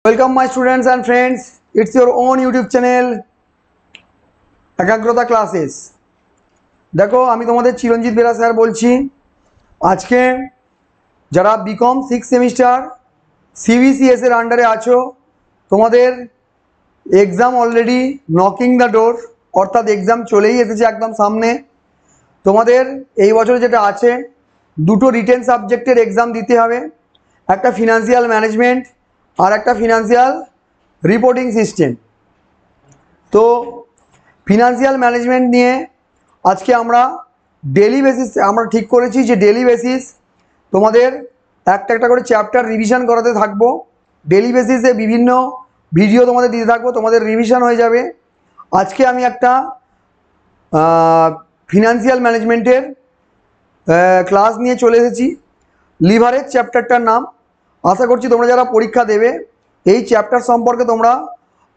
Welcome my students and friends. It's your own YouTube channel একাগ্রতা classes. দেখো আমি তোমাদের চিরঞ্জিত বেরা স্যার বলছি। আজকে যারা বিকম 6 সেমিস্টার সিবিসিএস এর আন্ডারে আছো, তোমাদের exam already knocking the door, অর্থাৎ এক্সাম চলেই এসেছে একদম সামনে। তোমাদের এই বছর যেটা আছে, দুটো রিটেন সাবজেক্টের এক্সাম দিতে হবে, একটা ফিনান্সিয়াল ম্যানেজমেন্ট আর একটা ফিনান্সিয়াল রিপোর্টিং সিস্টেম। তো ফিনান্সিয়াল ম্যানেজমেন্ট নিয়ে আজকে আমরা ডেলি বেসিস আমরা ঠিক করেছি যে ডেলি বেসিস তোমাদের একটা একটা করে চ্যাপ্টার রিভিশন করাতে থাকবো। ডেলি বেসিসে বিভিন্ন ভিডিও তোমাদের দিতে থাকবো, তোমাদের রিভিশন হয়ে যাবে। আজকে আমি একটা ফিনান্সিয়াল ম্যানেজমেন্টের ক্লাস নিয়ে চলে এসেছি। লিভারেজ চ্যাপ্টারটার নাম। আশা করছি তোমরা যারা পরীক্ষা দেবে এই চ্যাপ্টার সম্পর্কে তোমরা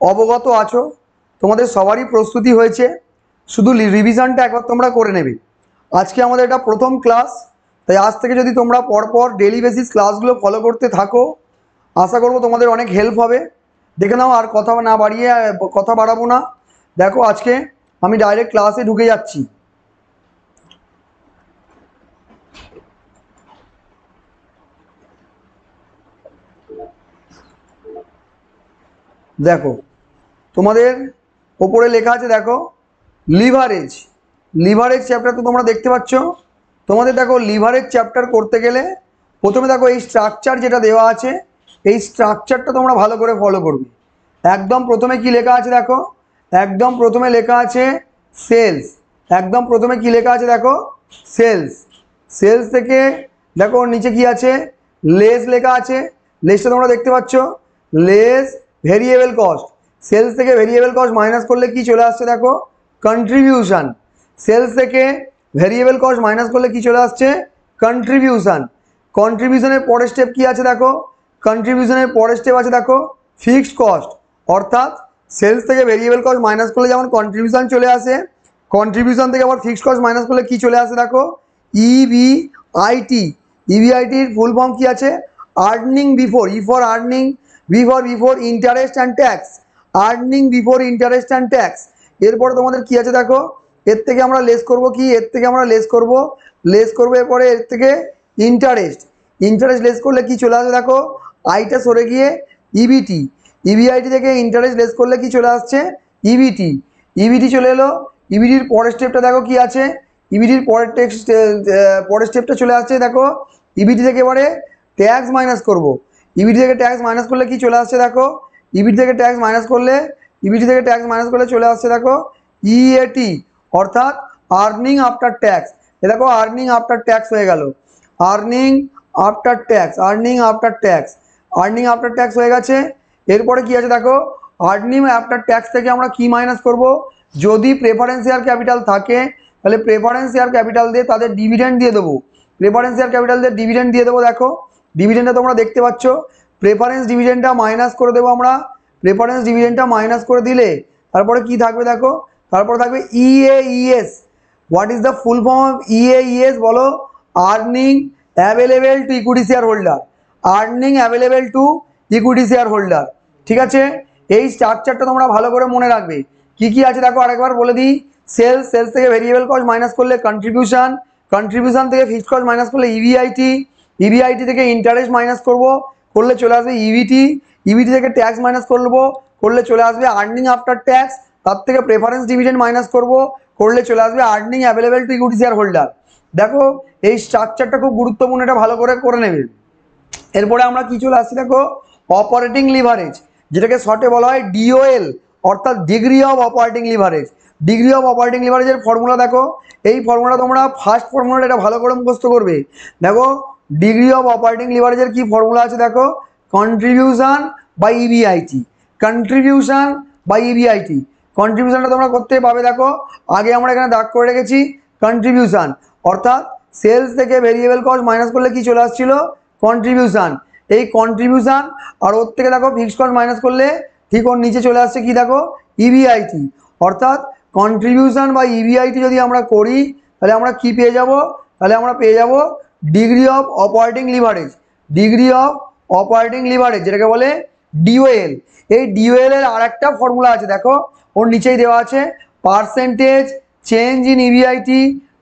অবগত আছো, তোমাদের সবারই প্রস্তুতি হয়েছে, শুধু রিভিশনটা একবার তোমরা করে নেবে। আজকে আমাদের এটা প্রথম ক্লাস, তাই আজ থেকে যদি তোমরা পরপর ডেলি বেসিস ক্লাসগুলো ফলো করতে থাকো, আশা করব তোমাদের অনেক হেল্প হবে। দেখে নাও, আর কথা বাড়াবো না। দেখো আজকে আমি ডাইরেক্ট ক্লাসে ঢুকে যাচ্ছি। দেখো তোমাদের ওপরে লেখা আছে, দেখো লিভারেজ। লিভারেজ চ্যাপ্টার তো তোমরা দেখতে পাচ্ছ। তোমাদের দেখো লিভারেজ চ্যাপ্টার করতে গেলে প্রথমে দেখো এই স্ট্রাকচার যেটা দেওয়া আছে, এই স্ট্রাকচারটা তোমরা ভালো করে ফলো করবে। একদম প্রথমে কি লেখা আছে দেখো, একদম প্রথমে লেখা আছে সেলস। একদম প্রথমে কি লেখা আছে দেখো, সেলস। সেলস থেকে দেখো নিচে কি আছে, লেস লেখা আছে। লেসটা তোমরা দেখতে পাচ্ছ, লেস ভেরিয়েবল কস্ট। সেলস থেকে ভেরিয়েবল কস্ট মাইনাস করলে কি চলে আসছে দেখো, কন্ট্রিবিউশন। সেলস থেকে ভেরিয়েবল কস্ট মাইনাস করলে কি চলে আসছে, কন্ট্রিবিউশন। কন্ট্রিবিউশনের পরের স্টেপ কি আছে দেখো, কন্ট্রিবিউশনের পরের স্টেপ আছে দেখো ফিক্সড কস্ট। অর্থাৎ সেলস থেকে ভেরিয়েবল কস্ট মাইনাস করলে যেমন কন্ট্রিবিউশন চলে আসে, কন্ট্রিবিউশন থেকে আবার ফিক্সড কস্ট মাইনাস করলে কি চলে আসে দেখো, ইবিআইটি। ইবিআইটির ফুল ফর্ম কি আছে, earning before, E for earning, before interest and tax, earning before interest and tax. এরপরে তোমাদের কি আছে দেখো, এর থেকে আমরা লেস করব কি, এর থেকে আমরা লেস করব এরপরে এর থেকে ইন্টারেস্ট। ইন্টারেস্ট লেস করলে কি চলে আসে দেখো, আইটা সরে গিয়ে ইবিটি। ইবিআইটি থেকে ইন্টারেস্ট লেস করলে কি চলে আসছে, ইবিটি। ইবিটি চলে এলো। ইবিটির পরের স্টেপটা দেখো কি আছে, ইবিটির পরের স্টেপটা চলে আসছে দেখো, ইবিটি থেকে এবারে ট্যাক্স মাইনাস করব। ইবিটি থেকে ট্যাক্স মাইনাস করলে কি চলে আসছে দেখো, ইবিটি থেকে ট্যাক্স মাইনাস করলে চলে আসছে দেখো ইএটি, অর্থাৎ আর্নিং আফটার ট্যাক্স। এ দেখো আর্নিং আফটার ট্যাক্স হয়ে গেল, earning after tax, earning after tax, earning after tax হয়ে গেছে। এরপরে কি আছে দেখো, আর্নিং আফটার ট্যাক্স থেকে আমরা কি মাইনাস করব, যদি প্রেফারেন্স শেয়ার ক্যাপিটাল থাকে তাহলে প্রেফারেন্স শেয়ার ক্যাপিটাল দিয়ে তাদের ডিভিডেন্ড দিয়ে দেবো। প্রেফারেন্স শেয়ার ক্যাপিটাল দিয়ে ডিভিডেন্ড দিয়ে দেবো। দেখো ডিভিডেন্ডটা তোমরা দেখতে পাচ্ছ, প্রেফারেন্স ডিভিডেন্ডটা মাইনাস করে দেবো আমরা। প্রেফারেন্স ডিভিডেন্ডটা মাইনাস করে দিলে তারপরে কি থাকবে দেখো, তারপরে থাকবে EAES. What is the full form of EAES বলো, earning available to equity share holder, earning available to equity share holder. ঠিক আছে, এই স্ট্রাকচারটা তোমরা ভালো করে মনে রাখবে। কি কি আছে দেখো আরেকবার বলে দিই, সেলস, সেলস থেকে ভেরিয়েবল কস্ট মাইনাস করলে কন্ট্রিবিউশন, কন্ট্রিবিউশন থেকে ফিক্সড কস্ট মাইনাস করলে ইবিআইটি, ইবিআইটি থেকে ইন্টারেস্ট মাইনাস করলে চলে আসবে ইবিটি, ইবিটি থেকে ট্যাক্স মাইনাস করলে চলে আসবে আর্নিং আফটার ট্যাক্স, তার থেকে প্রেফারেন্স ডিভিডেন্ড মাইনাস করলে চলে আসবে earning available to equity share holder. দেখো এই স্ট্রাকচারটা খুব গুরুত্বপূর্ণ, এটা ভালো করে নেবে। এরপরে আমরা কি চলে আসছি দেখো, অপারেটিং লিভারেজ, যেটাকে শর্টে বলা হয় ডিওএল, অর্থাৎ degree of operating leverage. Degree of operating লিভারেজের ফর্মুলা দেখো, এই ফর্মুলা তোমরা ফার্স্ট ফর্মুলাটা এটা ভালো করে মুখস্থ করবে। দেখো ডিগ্রি অফ অপারেটিং লিভারেজের কি ফর্মুলা আছে দেখো, contribution by EBIT, contribution by EBIT. কন্ট্রিবিউশনটা তোমরা করতে পাবে। দেখো আগে আমরা এখানে দাগ করে রেখেছি কন্ট্রিবিউশন, অর্থাৎ সেলস থেকে ভেরিয়েবল কস্ট মাইনাস করলে কি চলে আসছিল, কন্ট্রিবিউশন। এই কন্ট্রিবিউশন আর ওর থেকে দেখো ফিক্সড কস্ট মাইনাস করলে ঠিক ওর নিচে চলে আসছে কি দেখো, ইবিআইটি। অর্থাৎ কন্ট্রিবিউশন বা ইবিআইটি যদি আমরা করি তাহলে আমরা কি পেয়ে যাব, তাহলে আমরা পেয়ে যাব degree of operating leverage. Degree of operating leverage যেটাকে বলে ডিওএল। এই ডিওএল এর আরেকটা ফর্মুলা আছে, দেখো ওর নিচেই দেওয়া আছে, percentage change in EBIT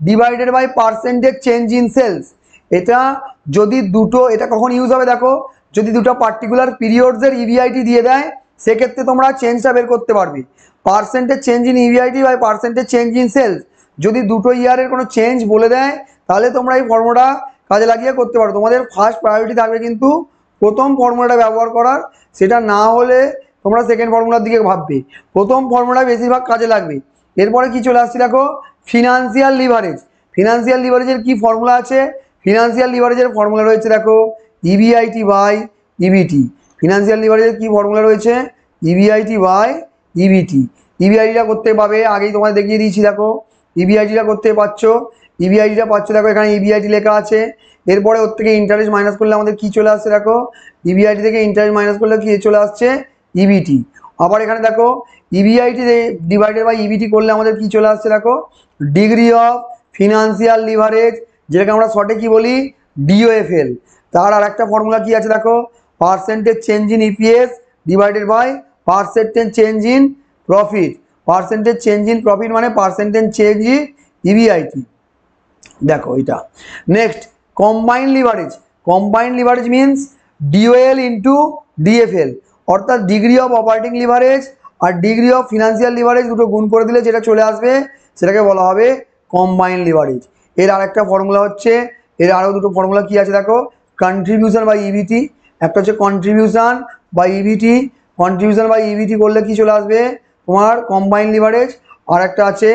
divided by percentage change in sales. এটা যদি দুটো, এটা কখন ইউজ হবে দেখো, যদি দুটো পার্টিকুলার পিরিয়ডসের ইভিআইটি দিয়ে দেয়, সেক্ষেত্রে তোমরা চেঞ্জটা বের করতে পারবে। Percentage change in EBIT by percentage change in sales, যদি দুটো ইয়ারের কোনো চেঞ্জ বলে দেয়, তাহলে তোমরা এই ফর্মুলাটা কাজে লাগিয়ে করতে পারো। তোমাদের ফার্স্ট প্রায়োরিটি থাকবে কিন্তু প্রথম ফর্মুলাটা ব্যবহার করার, সেটা না হলে তোমরা সেকেন্ড ফর্মুলার দিকে ভাববে। প্রথম ফর্মুলা বেশিরভাগ কাজে লাগবে। এরপরে কি চলে আসছে দেখো, ফিনান্সিয়াল লিভারেজ। ফিনান্সিয়াল লিভারেজের কি ফর্মুলা আছে, ফিনান্সিয়াল লিভারেজের ফর্মুলা রয়েছে দেখো ইভিআইটি বাই ইবিটি। ফিনান্সিয়াল লিভারেজের কি ফর্মুলা রয়েছে, ইভিআইটি বাই ইবিটি। ইভিআইটিটা করতে পাবে, আগেই তোমাদের দেখিয়ে দিয়েছি, দেখো ইভিআইটিটা করতে পারছো, ইভিআইটিটা পাচ্ছ, দেখো এখানে ইভিআইটি লেখা আছে। এরপরে ওর থেকে ইন্টারেস্ট মাইনাস করলে আমাদের কি চলে আসছে দেখো, ইভিআইটি থেকে ইন্টারেস্ট মাইনাস করলে কি চলে আসছে, ইবিটি। আবার এখানে দেখো ইভিআইটি ডিভাইডেড বাই ইবিটি করলে আমাদের কি চলে আসছে দেখো, ডিগ্রি অফ ফিনান্সিয়াল লিভারেজ, যেটাকে আমরা শর্টে কি বলি, ডিওএফএল। তার আর একটা ফর্মুলা কি আছে দেখো, percentage change in EPS divided by percentage change in profit. Percentage change in profit মানে পার্সেন্টেজ চেঞ্জ ইন ইভিআইটি। দেখো এটা next, combined leverage. Combined leverage means DOL into DFL, অর্থাৎ ডিগ্রি অফ অপারেটিং লিভারেজ আর degree of financial leverage দুটো গুণ করে দিলে যেটা চলে আসবে, সেটাকে বলা হবে কম্বাইন্ড লিভারেজ। এর আরেকটা ফর্মুলা হচ্ছে, এর আরও দুটো ফর্মুলা কি আছে দেখো, কন্ট্রিবিউশন বাই ইবিটি। একটা হচ্ছে contribution by EBT, contribution by EBT করলে কি চলে আসবে তোমার কম্বাইন্ড লিভারেজ। আর একটা আছে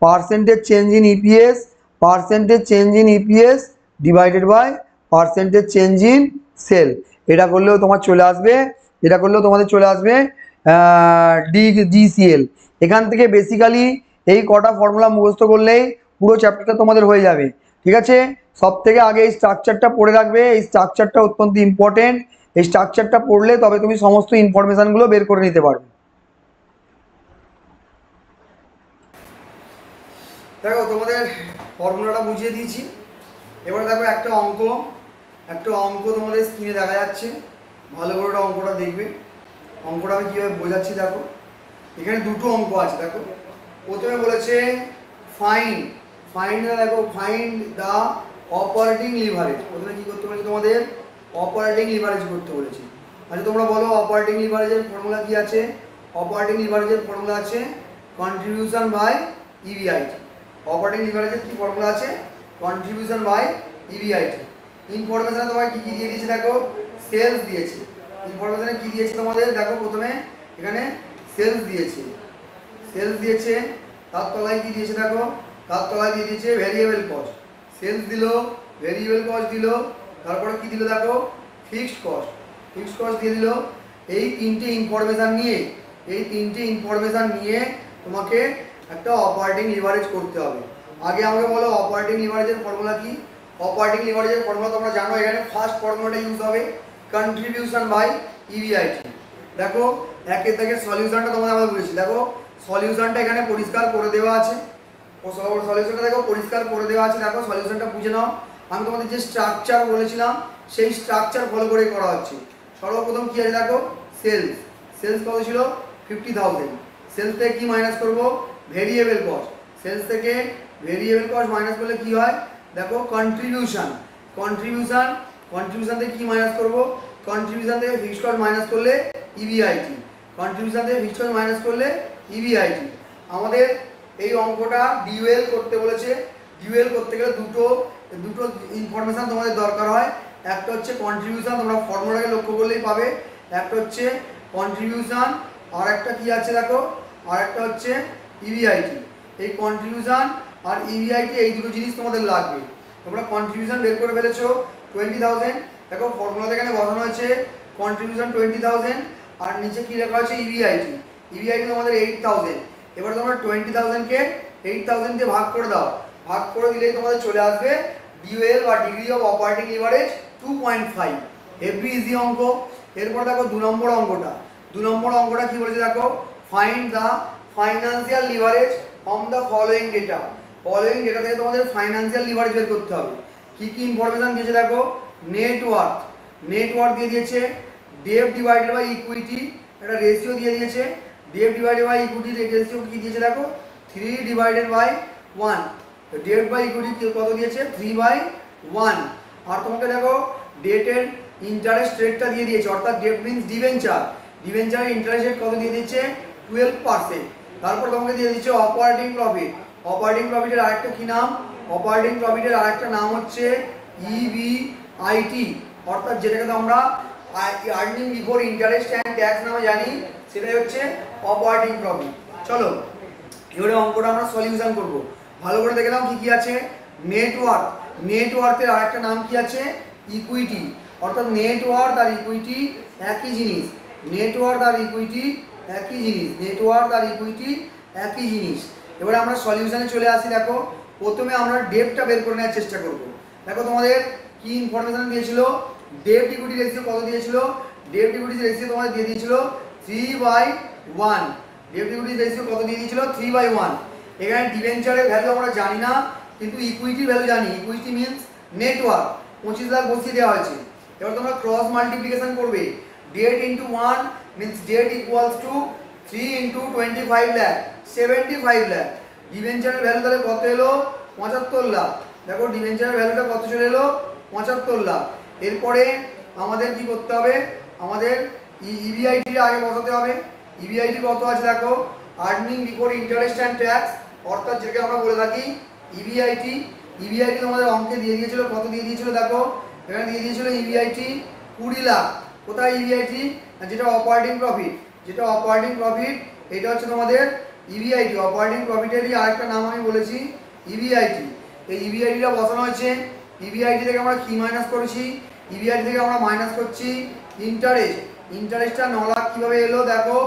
percentage change in EPS, percentage change in EPS divided by percentage change in sale. এটা করলেও তোমার চলে আসবে, এটা করলেও তোমাদের চলে আসবে ডিজিসিএল। এখান থেকে বেসিক্যালি এই কটা ফর্মুলা মুখস্থ করলেই পুরো চ্যাপ্টারটা তোমাদের হয়ে যাবে। ঠিক আছে, সব থেকে আগে এই স্ট্রাকচারটা পড়ে রাখবে, এই স্ট্রাকচারটা অত্যন্ত ইম্পর্টেন্ট। এই স্ট্রাকচারটা পড়লে তবে তুমি সমস্ত ইনফরমেশানগুলো বের করে নিতে পারবে। দেখো তোমাদের ফর্মুলাটা বুঝিয়ে দিয়েছি। এবারে দেখো একটা অঙ্ক তোমাদের স্ক্রিনে দেখা যাচ্ছে, ভালো করে অঙ্কটা দেখবে। অঙ্কটা আমি কীভাবে বোঝাচ্ছি দেখো, এখানে দুটো অঙ্ক আছে। দেখো প্রথমে বলেছে ফাইন্ড দেখো ফাইন্ড দ্য অপারেটিং লিভারেজ। প্রথমে কী করতে বলেছে তোমাদের, অপারেটিং লিভারেজ করতে বলেছে। আচ্ছা তোমরা বলো অপারেটিং লিভারেজের ফর্মুলা কি আছে। অপারেটিং লিভারেজের ফর্মুলা আছে কন্ট্রিবিউশন বাই ইভিআইটি। অপারেটিং লিভারেজের কি ফর্মুলা আছে, কন্ট্রিবিউশন বাই ইভিআইটি। ইনফরমেশনে তোমায় কী কী দিয়ে দিয়েছে দেখো, সেলস দিয়েছে। ইনফরমেশনে কী দিয়েছে তোমাদের দেখো, প্রথমে এখানে সেলস দিয়েছে, তার তলায় কী দিয়েছে দেখো, তার তলায় দিয়ে দিয়েছে ভ্যারিয়েবল কস্ট। সেলস দিল, ভ্যারিয়েবল কস্ট দিল, তারপরে কী দিল দেখো, ফিক্সড কস্ট দিয়ে দিল। এই তিনটে ইনফরমেশান নিয়ে তোমাকে একটা অপারেটিং লিভারেজ করতে হবে। আগে আমাকে বলো অপারেটিং লিভারেজের ফর্মুলা কি। অপারেটিং লিভারেজের ফর্মুলা তোমরা জানো, এখানে ফার্স্ট ফর্মুলাটা ইউজ হবে কন্ট্রিবিউশন বাই ইভিআইটি। দেখো একের থেকে সলিউশনটা তোমাদের আমরা বলেছি, দেখো সলিউশনটা এখানে পরিষ্কার করে দেওয়া আছে। সলিউশনটা দেখো পরিষ্কার করে দেওয়া আছে, দেখো সলিউশনটা বুঝে নাও। আমি তোমাদের যে স্ট্রাকচার বলেছিলাম সেই স্ট্রাকচার ফলো করে করা হচ্ছে। সর্বপ্রথম কী আছে দেখো, সেলস কত ছিল 50,000। সেলস থেকে কী মাইনাস করবো, ভেরিয়েবল কস্ট। সেলস থেকে ভেরিয়েবল কস্ট মাইনাস করলে কী হয় দেখো, কন্ট্রিবিউশন থেকে কী মাইনাস করবো, কন্ট্রিবিউশন থেকে ফিক্সড কস্ট মাইনাস করলে ইভিআইটি। আমাদের এই অঙ্কটা ডিউএল করতে বলেছে। ডিউএল করতে গেলে দুটো ইনফরমেশান তোমাদের দরকার হয়। একটা হচ্ছে কন্ট্রিবিউশন, তোমরা ফর্মুলাকে লক্ষ্য করলেই পাবে। একটা হচ্ছে কন্ট্রিবিউশন, আর একটা কী আছে দেখো, আর একটা হচ্ছে ইভিআইটি। এই কন্ট্রিবিউশন আর ইভিআইটি এই দুটো জিনিস তোমাদের লাগবে। তোমরা কন্ট্রিবিউশন বের করে ফেলেছো 20,000, দেখো ফর্মুলাতে এখানে বসানো হয়েছে কন্ট্রিবিউশন 20,000 আর নিচে কী লেখা আছে ইভিআইটি তোমাদের 8,000। এবার তোমরা 20,000কে 8,000 দিয়ে ভাগ করে দাও, ভাগ করে দিলেই তোমাদের চলে আসবে ডিউএল বা degree of operating leverage 2.5। Heavy easy অঙ্ক। এরপর দেখো দু নম্বর অঙ্কটা কি বলেছে দেখো, find the financial leverage from the following data থেকে তোমাদের ফাইন্যান্সিয়াল লিভারেজ বের করতে হবে। কী কী ইনফরমেশান দিয়েছে দেখো, নেটওয়ার্থ দিয়ে দিয়েছে, ডেট ডিভাইডেড বাই ইকুইটি একটা রেশিও দিয়ে দিয়েছে। Debt divided by equity ratio কি দিয়েছে দেখো 3/1। তো ডেট বাই ইকুইটি কত দিয়েছে 3/1। আর তোমাকে দেখো ডেটের ইন্টারেস্ট রেটটা দিয়ে দিয়েছে, অর্থাৎ ডেট মিনস ডিবেঞ্চার, ডিবেঞ্চারের ইন্টারেস্ট রেট কত দিয়ে দিচ্ছে 12%। তারপর তোমাকে দিয়ে দিচ্ছে অপারেটিং প্রফিট। অপারেটিং প্রফিটের আরেকটা কি নাম, অপারেটিং প্রফিটের আরেকটা নাম হচ্ছে ইবিআইটি, অর্থাৎ যেটাকে আমরা earning before interest and tax নামে জানি, সেটাই হচ্ছে অপারেটিং প্রফিট। চলো এবারে অঙ্কটা আমরা সলিউশন করব। ভালো করে দেখে নাও কি কি আছে। নেটওয়ার্ক, নেটওয়ার্কের আরেকটা নাম কি আছে ইকুইটি, অর্থাৎ নেটওয়ার্ক আর ইকুইটি একই জিনিস। নেটওয়ার্ক আর ইকুইটি একই জিনিস, নেটওয়ার্ক আর ইকুইটি একই জিনিস। এবারে আমরা সলিউশনে চলে আসি। দেখো প্রথমে আমরা ডেটটা বের করে নেওয়ার চেষ্টা করব। দেখো তোমাদের কি ইনফরমেশন দিয়েছিল, ডেট ইকুইটি রেশিও কত দিয়েছিল, ডেট ইকুইটি রেশিও তোমাদের দিয়ে দিয়েছিল 3/1। ডেট ইকুইটি রেশিও কত দিয়ে দিয়েছিল 3/1। এখানে ডিবেঞ্চারের ভ্যালু আমরা জানি না, কিন্তু ইকুইটির ভ্যালু জানি। ইকুইটি মিনস নেটওয়ার্ক 25 লাখ বসিয়ে দেওয়া হয়েছে। এবার তোমরা ক্রস মাল্টিপ্লিকেশন করবে, debt into 1 means debt equals to 3 into 25 lakh 75 lakh. ডিবেঞ্চারের ভ্যালু তাহলে কত এলো 75 লাখ। দেখো ডিবেঞ্চারের ভ্যালুটা কত চলে এলো 75 লাখ। এরপরে আমাদের কি করতে হবে, আমাদের ইবিআইটি আগে বসাতে হবে। ইবিআইটি কত আছে দেখো, earning before interest and tax, অর্থাৎ যেটাকে আমরা বলে থাকি ইবিআইটি। ইবিআইটি তোমাদের অঙ্কে দিয়ে দিয়েছিল, কত দিয়ে দিয়েছিল দেখো, এখানে দিয়ে দিয়েছিল ইবিআইটি 20 লাখ। কোথায় ইবিআইটি, যেটা অপারেটিং প্রফিট, যেটা অপারেটিং প্রফিট এটা হচ্ছে তোমাদের ইবিআইটি। অপারেটিং প্রফিটেরই আরেকটা নাম আমি বলেছি ইবিআইটি। এই ইবিআইটিটা বসানো হয়েছে। ইবিআইটি থেকে আমরা কি মাইনাস করেছি, ইবিআইটি থেকে আমরা মাইনাস করছি ইন্টারেস্ট। ইন্টারেস্টটা 9 লাখ কীভাবে এলো দেখো,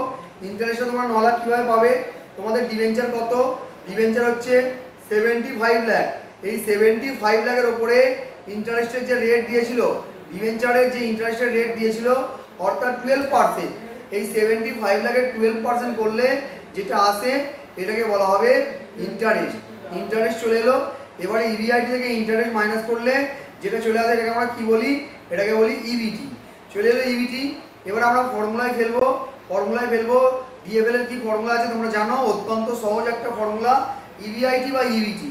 ইন্টারেস্টটা তোমরা 9 লাখ কীভাবে পাবে, তোমাদের ডিবেঞ্চার কত, ডিবেঞ্চার হচ্ছে 75 লাখ। এই 75 লাখের ওপরে ইন্টারেস্টের যে রেট দিয়েছিল, ডিবেঞ্চারের যে ইন্টারেস্টের রেট দিয়েছিল অর্থাৎ 12%, এই 75 লাখের 12% করলে যেটা আসে এটাকে বলা হবে ইন্টারেস্ট। ইন্টারেস্ট চলে এলো। এবারে ইবিআইটি থেকে ইন্টারেস্ট মাইনাস করলে যেটা চলে আসে এটাকে আমরা কি বলি, এটাকে বলি ইবিটি। চলে এলো ইবিটি। এবার আমরা ফর্মুলায় ফেলবো, ফর্মুলায় ফেলবো। ডিএফএল এর কি ফর্মুলা আছে তোমরা জানো, অত্যন্ত সহজ একটা formula, EBIT by EBT.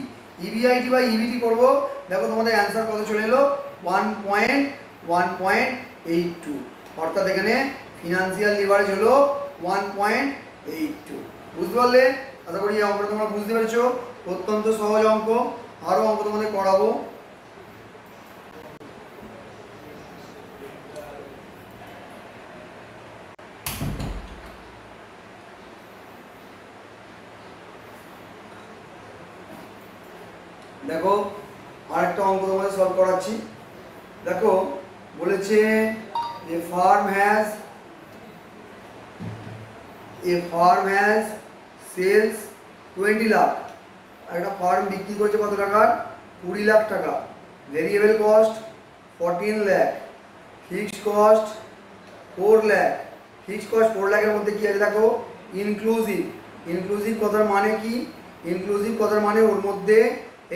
EBIT by EBT করবো। দেখো তোমাদের অ্যান্সার কত চলে এলো 1.82, অর্থাৎ এখানে ফিনান্সিয়াল লিভারেজ হলো 1.82। বুঝতে পারলে? আশা করি এই অঙ্কটা তোমরা বুঝতে পেরেছো। অত্যন্ত সহজ অঙ্ক, আরও অঙ্ক তোমাদের করাবো। দেখো আরেকটা অঙ্ক তোমাদের সলভ করাচ্ছি। দেখো বলেছে এ ফার্ম হ্যাজ সেলস 20 লাখ। একটা ফার্ম বিক্রি করছে কত টাকার 20 লাখ টাকা। Variable cost 14 lakh, fixed cost 4 lakh. Fixed cost 4 লাখের মধ্যে কি আছে দেখো ইনক্লুসিভ। ইনক্লুসিভ কথার মানে কি, ইনক্লুসিভ কথার মানে ওর মধ্যে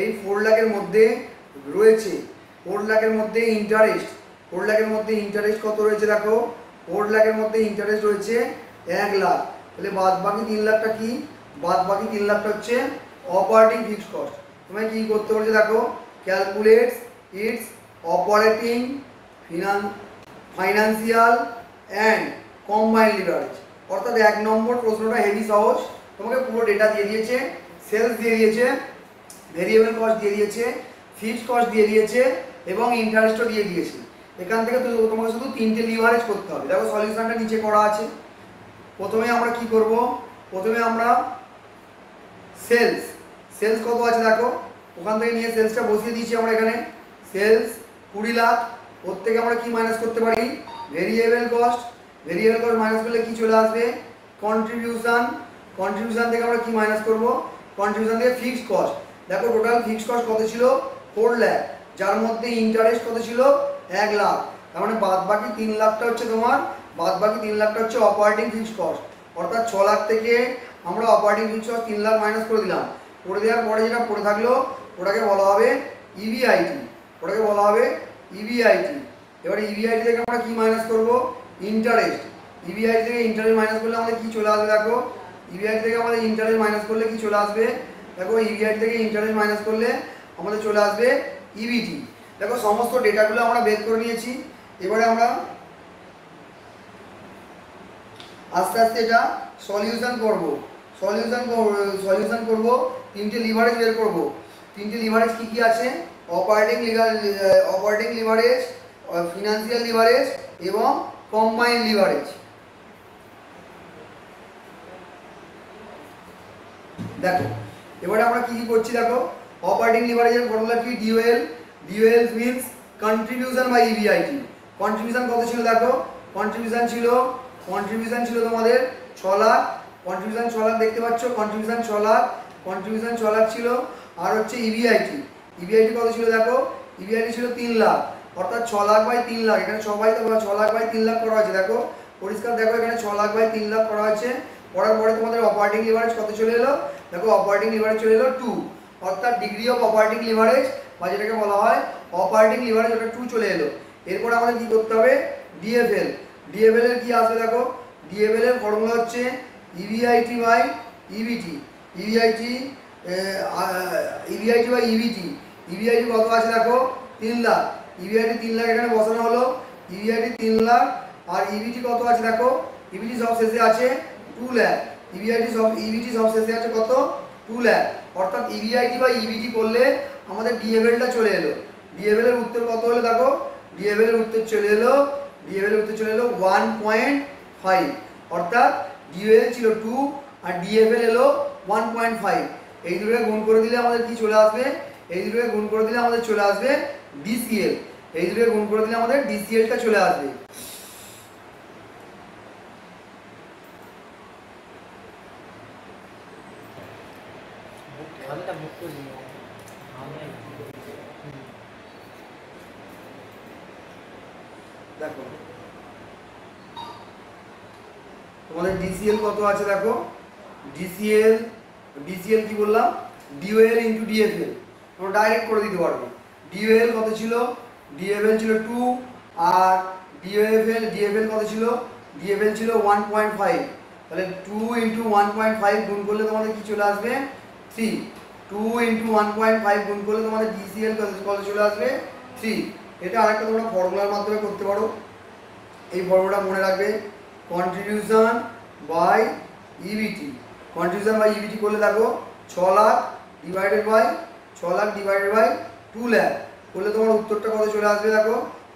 এই 4 লাখের মধ্যে রয়েছে 4 লাখের মধ্যে ইন্টারেস্ট। 4 লাখের মধ্যে ইন্টারেস্ট কত রয়েছে দেখো, 4 লাখের মধ্যে ইন্টারেস্ট রয়েছে 1 লাখ। তাহলে বাদ বাকি 3 লাখটা কি, বাদ বাকি 3 লাখটা হচ্ছে অপারেটিং ফিক্সড কস্ট। তোমায় কি করতে বলছে দেখো, calculates its operating financial and combined leverage. অর্থাৎ 1 নম্বর প্রশ্নটা হেভি সহজ, তোমাকে পুরো ডেটা দিয়ে দিয়েছে, সেলস দিয়ে দিয়েছে, ভেরিয়েবল কস্ট দিয়ে দিয়েছে, ফিক্সড কস্ট দিয়ে দিয়েছে এবং ইন্টারেস্টও দিয়ে দিয়েছে। এখান থেকে তোমাকে শুধু 3টে লিভারেজ করতে হবে। দেখো সলিউশনটা নিচে করা আছে। প্রথমে আমরা কি করব, প্রথমে আমরা সেলস কত আছে দেখো, ওখান থেকে নিয়ে সেলসটা বসিয়ে দিয়েছি আমরা এখানে। সেলস 20 লাখ, ওর থেকে আমরা কি মাইনাস করতে পারি variable cost. Variable cost minus করলে কি চলে আসবে কন্ট্রিবিউশন। কন্ট্রিবিউশন থেকে আমরা কি মাইনাস করব, কন্ট্রিবিউশন থেকে ফিক্সড কস্ট। দেখো টোটাল ফিক্সড কস্ট কত ছিল 4 লাখ, যার মধ্যে ইন্টারেস্ট কত ছিল 1 লাখ। তার মানে বাদ বাকি 3 লাখটা হচ্ছে তোমার, বাদ বাকি 3 লাখটা হচ্ছে অপারেটিং ফিক্সড কস্ট। অর্থাৎ 6 লাখ থেকে আমরা operating fixed cost 3 lakh minus করে দিলাম। করে দেওয়ার পরে যেটা পড়ে থাকলো ওটাকে বলা হবে ইবিআইটি, ওটাকে বলা হবে ইবিআইটি। এবারে ইবিআইটি থেকে আমরা কি মাইনাস করব, ইন্টারেস্ট, ইবিআই থেকে ইন্টারেস্ট মাইনাস করলে আমাদের কি চলে আসবে দেখো, ইবিআই থেকে আমাদের ইন্টারেস্ট মাইনাস করলে কি চলে আসবে দেখো, ইবিআই থেকে ইন্টারেস্ট মাইনাস করলে আমাদের চলে আসবে ইবিটি। দেখো সমস্ত ডেটাগুলো আমরা বের করে নিয়েছি। এবারে আমরা আস্তে আস্তে এটা সলিউশন করব, সলিউশন করব। তিনটে লিভারেজ বের করব। তিনটে লিভারেজ কি কি আছে, অপারেটিং লিভারেজ, ফিনান্সিয়াল লিভারেজ এবং কম্বাইন্ড লিভারেজ। দেখো এবারে আমরা কি কি করছি দেখো, অপারেটিং লিভারেজের ফর্মুলা কি, DOL. DOL means contribution by EBIT. Contribution কত ছিল দেখো, কন্ট্রিবিউশন ছিল তোমাদের 6 লাখ। কন্ট্রিবিউশন 6 লাখ দেখতে পাচ্ছ, কন্ট্রিবিউশন 6 লাখ ছিল। আর হচ্ছে ইবিআইটি, ইবিআইটি কত ছিল দেখো, ইবিআইটি ছিল 3 লাখ। অর্থাৎ 6 লাখ বাই 3 লাখ, এখানে 6 লাখ বাই 3 লাখ করা হয়েছে। দেখো পরিষ্কার দেখো, এখানে 6 লাখ বাই 3 লাখ করা হয়েছে। করার পরে তোমাদের অপারেটিং লিভারেজ কত চলে এলো দেখো, অপারেটিং লিভারেজ চলে এলো 2। অর্থাৎ ডিগ্রি অফ অপারেটিং লিভারেজ বা যেটাকে বলা হয় অপারেটিং লিভারেজ, ওটা 2 চলে এলো। এরপর আমাদের কি করতে হবে, ডিএফএল। ডিএফএল এর কি আসবে দেখো, ডিএফএল এর ফর্মুলা হচ্ছে EBIT by EBT. EBIT by EBT. EBIT কত আছে দেখো 3 লাখ। ইবিআইটি 3 লাখ এখানে বসানো হলো, ইবিআইটি 3 লাখ। আর ইবিটি কত আছে দেখো, ইবিটি সব শেষে আছে 2 লাখ। ইবিটি সব শেষে আছে কত, 2 লাখ। অর্থাৎ ইবিআইটি বাই ইবিটি করলে আমাদের ডিএফএলটা চলে এলো। ডিএফএল এর উত্তর কত হলো দেখো, ডিএফএল এর উত্তর চলে এলো 1.5। অর্থাৎ ডিএফএল ছিল 2 আর ডিএফএল এলো 1.5। এই দুটোকে গুণ করে দিলে আমাদের কি চলে আসবে, চলে আসবে ডিসিএল। এই দুটোকে গুণ করে দিলে আমাদের ডিসিএলটা চলে আসবে। দেখো তোমাদের ডিসিএল কত আছে দেখো, ডিসিএল কি বললাম, ডিওএল ইন্টু ডিএফএল। তোমরা ডাইরেক্ট করে দিতে পারবে। ডিওএল কত ছিল, ডিএফএল ছিল 2। আর ডিএফএল কত ছিল, ডিএফএল ছিল 1.5। তাহলে 2 ইন্টু 1.5 গুণ করলে তোমাদের কি চলে আসবে 3। 2 ইন্টু 1.5 গুণ করলে তোমাদের ডিসিএল কত চলে আসবে 3। এটা আরেকটা তোমরা ফর্মুলার মাধ্যমে করতে পারো। এই ফর্মুলাটা মনে রাখবে, contribution by EBT. Contribution by EBT করলে দেখো 6 লাখ ডিভাইডেড বাই 2 লাখ করলে তোমার উত্তরটা কত চলে আসবে দেখো,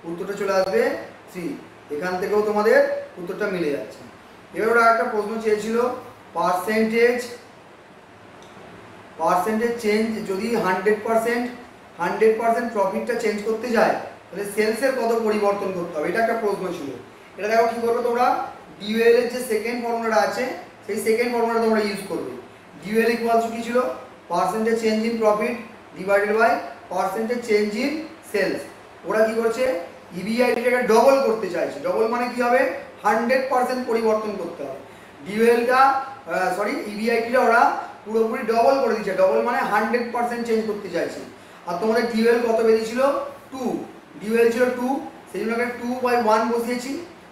উত্তরটা চলে আসবে 3। এখান থেকেও তোমাদের উত্তরটা মিলে যাচ্ছে। এবার ওরা একটা প্রশ্ন চেয়েছিল, পার্সেন্টেজ চেঞ্জ যদি 100% প্রফিটটা চেঞ্জ করতে যায় তাহলে সেলসের কত পরিবর্তন করতে হবে, এটা একটা প্রশ্ন ছিল। এটা দেখো কি করবে তোমরা, ডিওএল এর যে সেকেন্ড ফর্মুলাটা আছে সেই সেকেন্ড ফর্মুলাটা তোমরা ইউজ করবে। ডিওএল ইকুয়ালস টু কি ছিল, percentage change in profit divided by percentage change in sales. ওরা কি করছে, ইবিআইটিটাকে ডবল করতে চাইছে। ডবল মানে কি হবে, 100% পরিবর্তন করতে হবে। ইবিআইটিটা ওরা পুরোপুরি ডবল করে দিচ্ছে। ডবল মানে 100% চেঞ্জ করতে চাইছে। আর তোমাদের ডিওএল কত বেরিয়েছিল 2, ডিওএল ছিল 2, সেই জন্য 2/1 বসিয়েছি।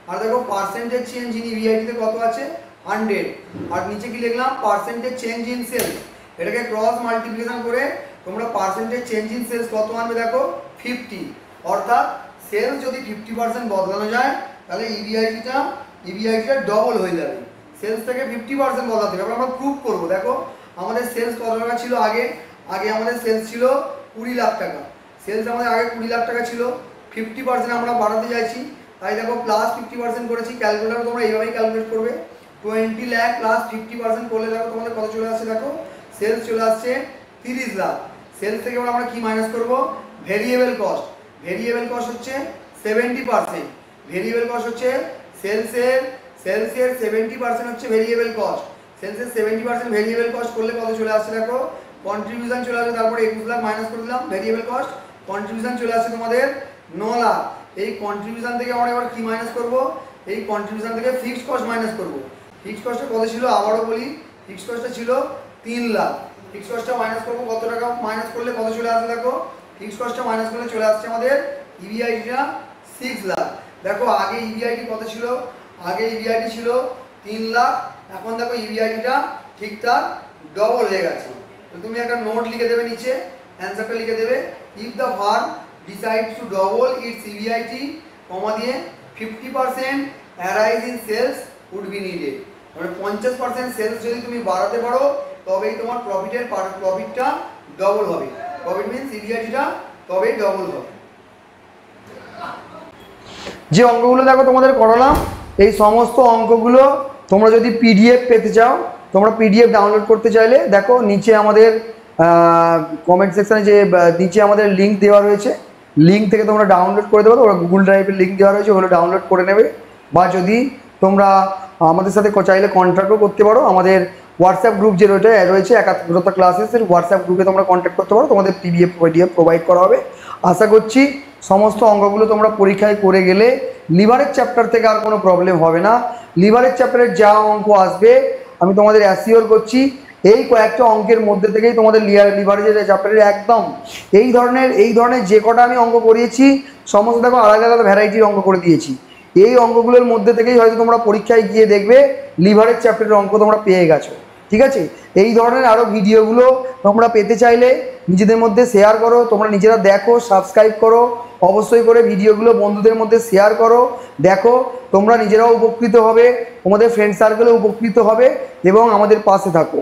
আর দেখো পার্সেন্টেজ চেঞ্জ ইন ইবিআইটিতে কত আছে 100। আর নিচে কি লিখলাম, পার্সেন্টেজ চেঞ্জ ইন সেলস। এটাকে ক্রস মাল্টিপ্লিকেশন করে তোমরা পার্সেন্টেজ চেঞ্জ ইন সেলস কত আনবে দেখো 50। অর্থাৎ সেলস যদি 50% বদলানো যায় তাহলে ইবিআইটিটা ডবল হয়ে যাবে। সেলস থেকে 50% বদলাতে হবে। আমরা প্রুভ করবো। দেখো আমাদের সেলস কত টাকা ছিল আগে আমাদের সেলস ছিল 20 লাখ টাকা। সেলস আমাদের আগে 20 লাখ টাকা ছিল, 50% আমরা বাড়াতে চাইছি, তাই দেখো প্লাস 50% করেছি। ক্যালকুলেটার তোমরা এইভাবেই ক্যালকুলেট করবে। 20 লাখ প্লাস 50% করলে দেখো তোমাদের কত চলে আসছে দেখো, সেলস চলে আসছে 30 লাখ। সেলস থেকে আমরা কি মাইনাস করব, ভেরিয়েবল কস্ট। ভেরিয়েবল কস্ট হচ্ছে 70%। ভেরিয়েবল কস্ট হচ্ছে সেলসের 70% হচ্ছে ভেরিয়েবল কস্ট। সেলসের 70% ভেরিয়েবল কস্ট করলে কত চলে আসছে দেখো, কন্ট্রিবিউশন চলে আসবে। তারপরে 21 লাখ মাইনাস করে দিলাম ভেরিয়েবল কস্ট, কন্ট্রিবিউশন চলে আসছে তোমাদের 9 লাখ। এই কন্ট্রিবিউশন থেকে আমরা এবার কি মাইনাস করব, এই কন্ট্রিবিউশন থেকে ফিক্সড কস্ট মাইনাস করব। ফিক্সড কস্টটা কত ছিল আবারও বলি, ফিক্সড কস্টটা ছিল 3 লাখ। ফিক্সড কস্টটা মাইনাস করবো, কত টাকা মাইনাস করলে কত চলে আসবে দেখো, ফিক্সড কস্টটা মাইনাস করলে চলে আসছে আমাদের ইবিআইটিটা 6 লাখ। দেখো আগে ইবিআইটি কত ছিল, আগে ইবিআইটি ছিল 3 লাখ, এখন দেখো ইবিআইটিটা ঠিকঠাক ডবল হয়ে গেছে। তো তুমি একটা নোট লিখে দেবে, নিচে অ্যান্সারটা লিখে দেবে, if the firm decides to double its EBIT comma দিয়ে 50% a rise in sales would be needed, মানে 50% সেলস যদি তুমি বাড়াতে পারো তবেই তোমার প্রফিটটা ডবল হবে। প্রফিট মিনস ইবিআইটিটা তবেই ডবল হবে। যে অঙ্কগুলো দেখো তোমাদের করালাম, এই সমস্ত অঙ্কগুলো তোমরা যদি পিডিএফ পেতে চাও, তোমরা পিডিএফ ডাউনলোড করতে চাইলে দেখো নিচে আমাদের কমেন্ট সেকশানে যে নিচে আমাদের লিঙ্ক দেওয়া রয়েছে, লিঙ্ক থেকে তোমরা ডাউনলোড করে দেবো। ওরা গুগল ড্রাইভের লিঙ্ক দেওয়া রয়েছে, ওগুলো ডাউনলোড করে নেবে। বা যদি তোমরা আমাদের সাথে চাইলে কন্ট্যাক্টও করতে পারো, আমাদের হোয়াটসঅ্যাপ গ্রুপ যে রয়েছে একাত্মতা ক্লাসেসের হোয়াটসঅ্যাপ গ্রুপে তোমরা কন্ট্যাক্ট করতে পারো, তোমাদের পিডিএফ প্রোভাইড করা হবে। আশা করছি সমস্ত অঙ্কগুলো তোমরা পরীক্ষায় করে গেলে লিভারের চ্যাপ্টার থেকে আর কোনো প্রবলেম হবে না। লিভারের চ্যাপ্টারের যা অঙ্ক আসবে আমি তোমাদের অ্যাসিওর করছি এই কয়েকটা অঙ্কের মধ্যে থেকেই তোমাদের লিভারের চ্যাপ্টারের একদম এই ধরনের যে কটা আমি অঙ্ক করিয়েছি সমস্ত দেখো আলাদা আলাদা ভ্যারাইটির অঙ্ক করে দিয়েছি। এই অঙ্কগুলোর মধ্যে থেকেই হয়তো তোমরা পরীক্ষায় গিয়ে দেখবে লিভারের চ্যাপ্টারের অঙ্ক তোমরা পেয়ে গেছো। ঠিক আছে, এই ধরনের আরও ভিডিওগুলো তোমরা পেতে চাইলে নিজেদের মধ্যে শেয়ার করো, তোমরা নিজেরা দেখো, সাবস্ক্রাইব করো অবশ্যই করে, ভিডিওগুলো বন্ধুদের মধ্যে শেয়ার করো, দেখো তোমরা নিজেরাও উপকৃত হবে, তোমাদের ফ্রেন্ড সার্কেলও উপকৃত হবে এবং আমাদের পাশে থাকো।